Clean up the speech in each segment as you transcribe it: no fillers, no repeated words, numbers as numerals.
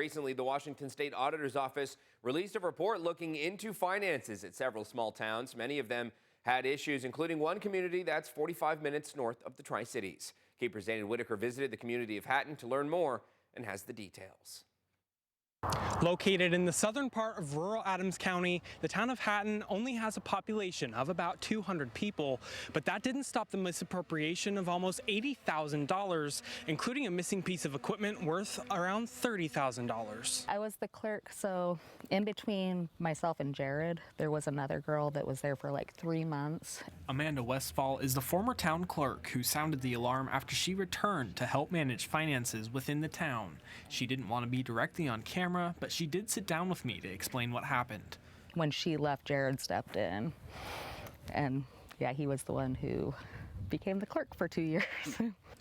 Recently, the Washington State Auditor's Office released a report looking into finances at several small towns. Many of them had issues, including one community that's 45 minutes north of the Tri-Cities. KEPR's David Whitaker visited the community of Hatton to learn more and has the details. Located in the southern part of rural Adams County, the town of Hatton only has a population of about 200 people, but that didn't stop the misappropriation of almost $80,000, including a missing piece of equipment worth around $30,000. I was the clerk, so in between myself and Jared, there was another girl that was there for like 3 months. Amanda Westfall is the former town clerk who sounded the alarm after she returned to help manage finances within the town. She didn't want to be directly on camera, but she did sit down with me to explain what happened. When she left, Jared stepped in, and yeah, he was the one who became the clerk for 2 years.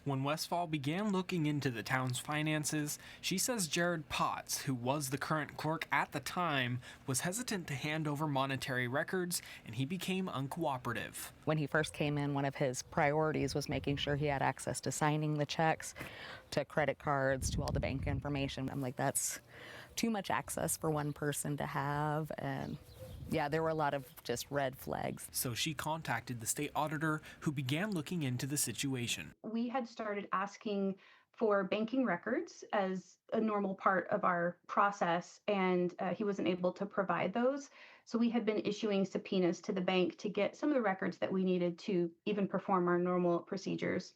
When Westfall began looking into the town's finances, she says Jared Potts, who was the current clerk at the time, was hesitant to hand over monetary records, and he became uncooperative. When he first came in, one of his priorities was making sure he had access to signing the checks, to credit cards, to all the bank information. I'm like, that's too much access for one person to have, and yeah, there were a lot of just red flags. So she contacted the state auditor, who began looking into the situation. We had started asking for banking records as a normal part of our process, and he wasn't able to provide those. So we had been issuing subpoenas to the bank to get some of the records that we needed to even perform our normal procedures.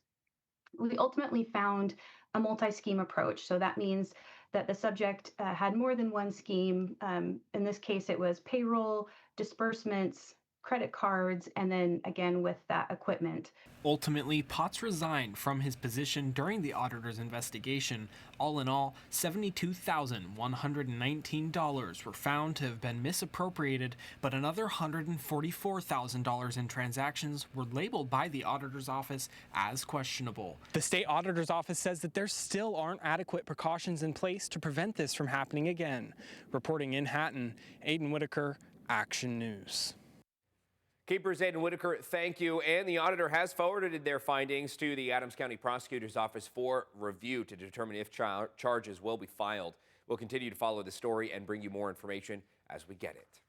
We ultimately found a multi-scheme approach. So that means that the subject had more than one scheme. In this case, it was payroll, disbursements, credit cards, and then again with that equipment. Ultimately, Potts resigned from his position during the auditor's investigation. All in all, $72,119 were found to have been misappropriated, but another $144,000 in transactions were labeled by the auditor's office as questionable. The state auditor's office says that there still aren't adequate precautions in place to prevent this from happening again. Reporting in Hatton, David Whitaker, Action News. KEPR's David Whitaker, thank you. And the auditor has forwarded their findings to the Adams County Prosecutor's Office for review to determine if charges will be filed. We'll continue to follow the story and bring you more information as we get it.